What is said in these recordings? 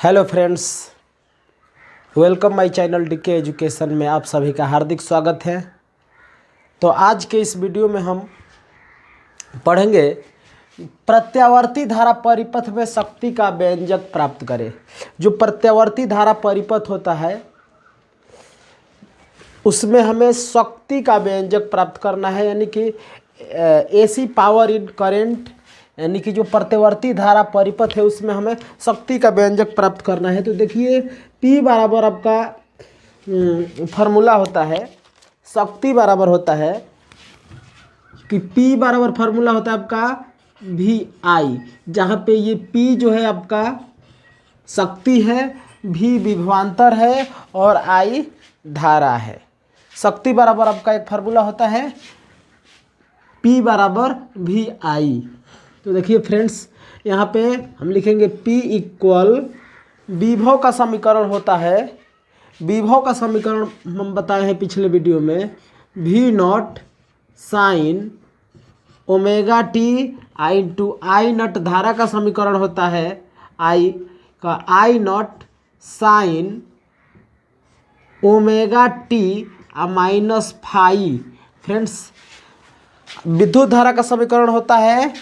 Hello friends, welcome my channel DK education में आप सभी का हार्दिक स्वागत है। तो आज के इस वीडियो में हम पढ़ेंगे प्रत्यावर्ती धारा परिपथ में शक्ति का व्यंजक प्राप्त करें। जो प्रत्यावर्ती धारा परिपथ होता है उसमें हमें शक्ति का व्यंजक प्राप्त करना है, यानी कि एसी पावर इन करंट, यानी कि जो प्रत्यावर्ती धारा परिपथ है उसमें हमें शक्ति का व्यंजक प्राप्त करना है। तो देखिए P बराबर आपका फार्मूला होता है, शक्ति बराबर होता है कि P बराबर फार्मूला होता है आपका VI, जहाँ पे ये P जो है आपका शक्ति है, V विभवांतर है और I धारा है। शक्ति बराबर आपका एक फार्मूला होता है P बराबर VI। तो देखिए फ्रेंड्स, यहाँ पे हम लिखेंगे P इक्वल विभव का समीकरण होता है। विभव का समीकरण हम बताए हैं पिछले वीडियो में, V naught sine omega t I into I naught धारा का समीकरण होता है I का I naught sine omega t minus phi. Friends, विद्युत धारा का समीकरण होता है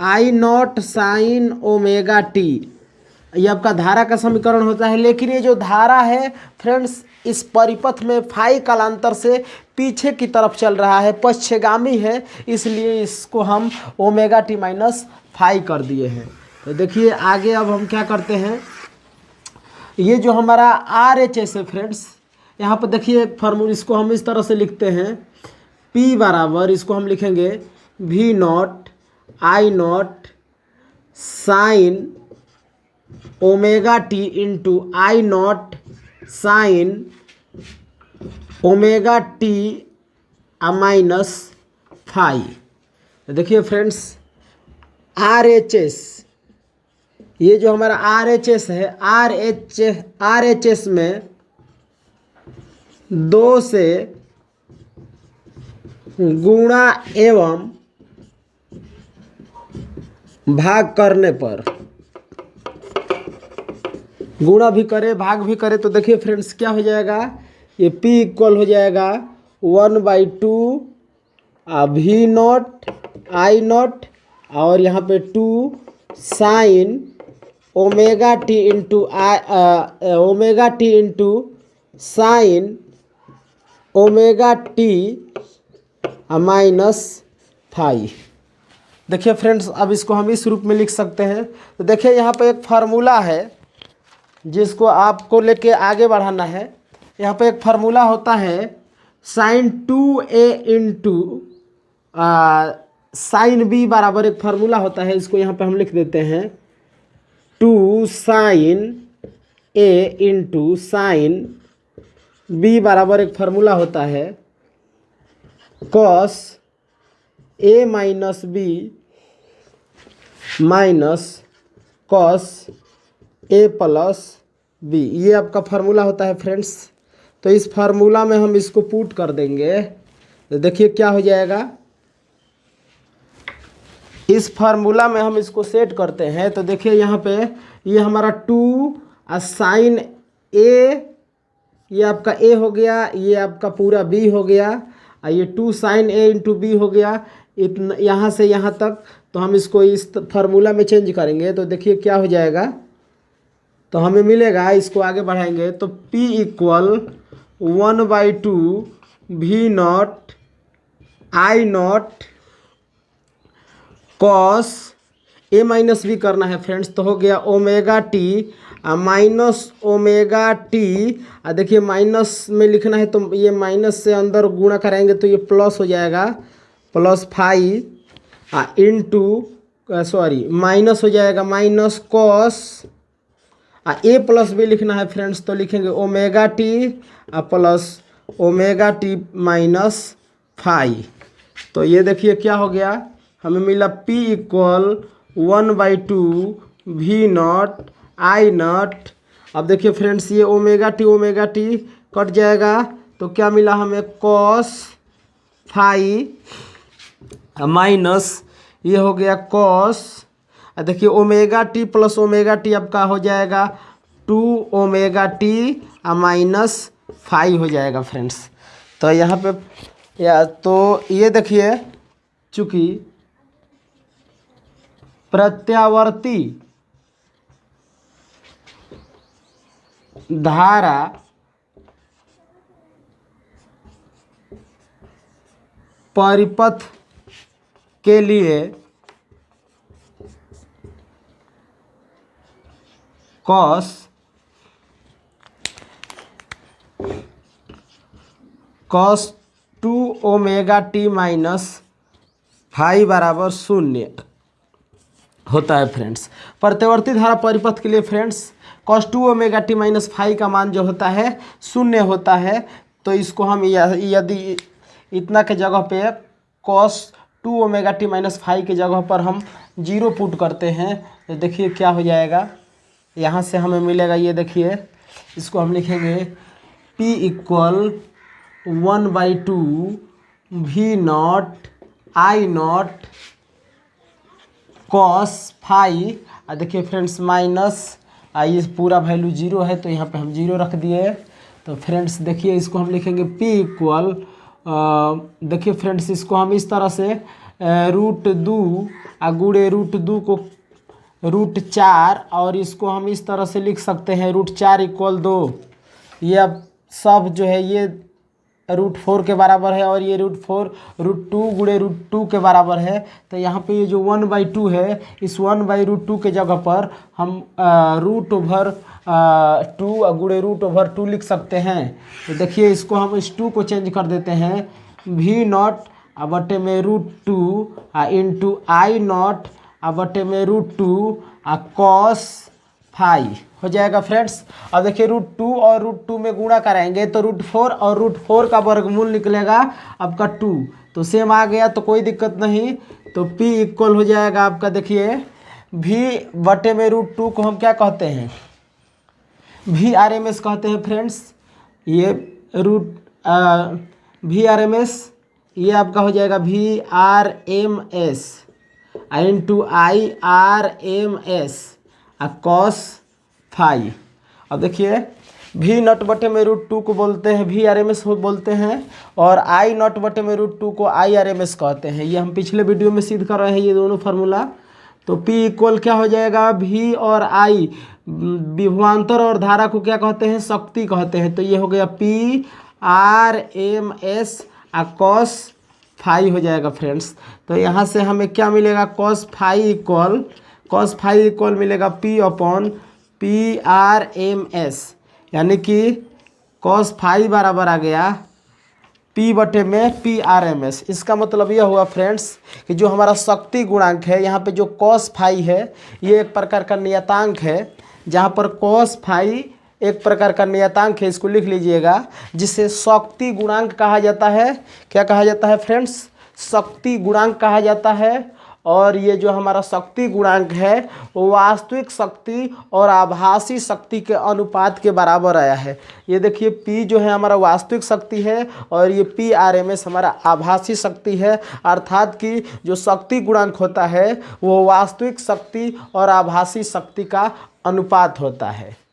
I naught sine omega t, ये आपका धारा का समीकरण होता है। लेकिन ये जो धारा है फ्रेंड्स, इस परिपथ में फाई कालांतर से पीछे की तरफ चल रहा है, पश्चगामी है, इसलिए इसको हम ओमेगा टी माइनस फाई कर दिए हैं। तो देखिए आगे अब हम क्या करते हैं, ये जो हमारा RHS है फ्रेंड्स, यहाँ पर देखिए एक फार्मूला, इसको हम इस तरह से लिखते हैं P बराबर, इसको हम लिखेंगे V naught I naught sine omega t into I naught sine omega t minus phi. देखिए फ्रेंड्स, RHS, ये जो हमारा RHS है, RHS में 2 से गुणा एवं भाग करने पर, गुणा भी करे भाग भी करे, तो देखिए फ्रेंड्स क्या हो जाएगा, ये P इक्वल हो जाएगा 1/2 V नॉट I नॉट और यहाँ पे 2 sine omega t into omega t into sine omega t minus phi. देखिए फ्रेंड्स, अब इसको हम इस रूप में लिख सकते हैं। तो देखिए यहाँ पे एक फार्मूला है जिसको आपको लेके आगे बढ़ाना है। यहाँ पे एक फार्मूला होता है sign 2A into sine B बराबर एक फार्मूला होता है, इसको यहाँ पे हम लिख देते हैं 2 sine A into sine B बराबर एक फार्मूला होता है cos A minus B minus cos A plus B, ये आपका फार्मूला होता है फ्रेंड्स। तो इस फार्मूला में हम इसको पुट कर देंगे, तो देखिए क्या हो जाएगा, इस फार्मूला में हम इसको सेट करते हैं। तो देखिए यहाँ पे ये हमारा 2 साइन A, ये आपका A हो गया, ये आपका पूरा B हो गया, और ये 2 साइन A इंटू B हो गया, इतना यहाँ से यहाँ तक। तो हम इसको इस फार्मूला में चेंज करेंगे, तो देखिए क्या हो जाएगा, तो हमें मिलेगा, इसको आगे बढ़ाएंगे तो P equal 1/2 V naught I not cos A minus B करना है फ्रेंड्स, तो हो गया omega t minus omega T. देखिए माइनस में लिखना है तो ये माइनस से अंदर गुणा कराएंगे तो ये प्लस हो जाएगा, plus phi into sorry minus हो जाएगा minus cos A plus B लिखना है फ्रेंड्स, तो लिखेंगे omega t plus omega t minus phi. तो ये देखिए क्या हो गया, हमें मिला P equal 1/2 V naught I naught. अब देखिए फ्रेंड्स, ये ओमेगा टी कट जाएगा, तो क्या मिला हमें, कॉस फाई माइनस ये हो गया कॉस, देखिए omega t plus omega T आपका हो जाएगा 2ωt माइनस 5 हो जाएगा फ्रेंड्स। तो यहाँ पे तो ये देखिए, चूँकि प्रत्यावर्ती धारा परिपथ के लिए cos 2ωt माइनस 5 बराबर 0 होता है फ्रेंड्स। प्रत्यावर्ती धारा परिपथ के लिए फ्रेंड्स cos 2ωt माइनस 5 का मान जो होता है 0 होता है। तो इसको हम यदि इतना के जगह पे cos 2ωt माइनस 5 के जगह पर हम 0 पुट करते हैं तो देखिए क्या हो जाएगा। यहाँ से हमें मिलेगा, ये देखिए, इसको हम लिखेंगे P equal 1/2 V0 I0 cos 5। देखिए फ्रेंड्स माइनस ये पूरा वैल्यू 0 है तो यहाँ पे हम 0 रख दिए। तो फ्रेंड्स देखिए इसको हम लिखेंगे P इक्वल, देखिए फ्रेंड्स इसको हम इस तरह से √2 गुणे √2 को √4 और इसको हम इस तरह से लिख सकते हैं √4 इक्वल 2। ये अब सब जो है ये √4 के बराबर है और ये √2 गुणे √2 के बराबर है। तो यहाँ पे ये जो 1/2 है, इस 1/√2 के जगह पर हम √2 गुणे √2 लिख सकते हैं। तो देखिए इसको हम इस 2 को चेंज कर देते हैं, V0 बटे में √2 इंटू I0 बटे में √2 cos 5 हो जाएगा फ्रेंड्स। अब देखिए √2 और √2 में गुणा कराएंगे तो √4 और √4 का वर्गमूल निकलेगा आपका 2। तो सेम आ गया तो कोई दिक्कत नहीं। तो P इक्वल हो जाएगा आपका, देखिए V बटे में √2 को हम क्या कहते हैं, VRMS कहते हैं फ्रेंड्स। ये VRMS ये आपका हो जाएगा VRMS इंटू IRMS cos 5। अब देखिए V0 बटे में √2 को बोलते हैं VRMS बोलते हैं और I0 बटे में √2 को IRMS कहते हैं। ये हम पिछले वीडियो में सिद्ध कर रहे हैं ये दोनों फार्मूला। तो P इक्वल क्या हो जाएगा, V और I विभवांतर और धारा को क्या कहते हैं, शक्ति कहते हैं। तो ये हो गया PRMS cos 5 हो जाएगा फ्रेंड्स। तो यहाँ से हमें क्या मिलेगा, cos 5 इक्वल मिलेगा P/PRMS, यानी कि cos 5 बराबर आ गया P बटे में PRMS। इसका मतलब यह हुआ फ्रेंड्स कि जो हमारा शक्ति गुणांक है, यहाँ पे जो cos 5 है ये एक प्रकार का नियतांक है। जहाँ पर cos 5 एक प्रकार का नियतांक है, इसको लिख लीजिएगा, जिसे शक्ति गुणांक कहा जाता है। क्या कहा जाता है फ्रेंड्स, शक्ति गुणांक कहा जाता है। और ये जो हमारा शक्ति गुणांक है वो वास्तविक शक्ति और आभासी शक्ति के अनुपात के बराबर आया है। ये देखिए P जो है हमारा वास्तविक शक्ति है और ये PRMS हमारा आभासी शक्ति है। अर्थात कि जो शक्ति गुणांक होता है वो वास्तविक शक्ति और आभासी शक्ति का अनुपात होता है।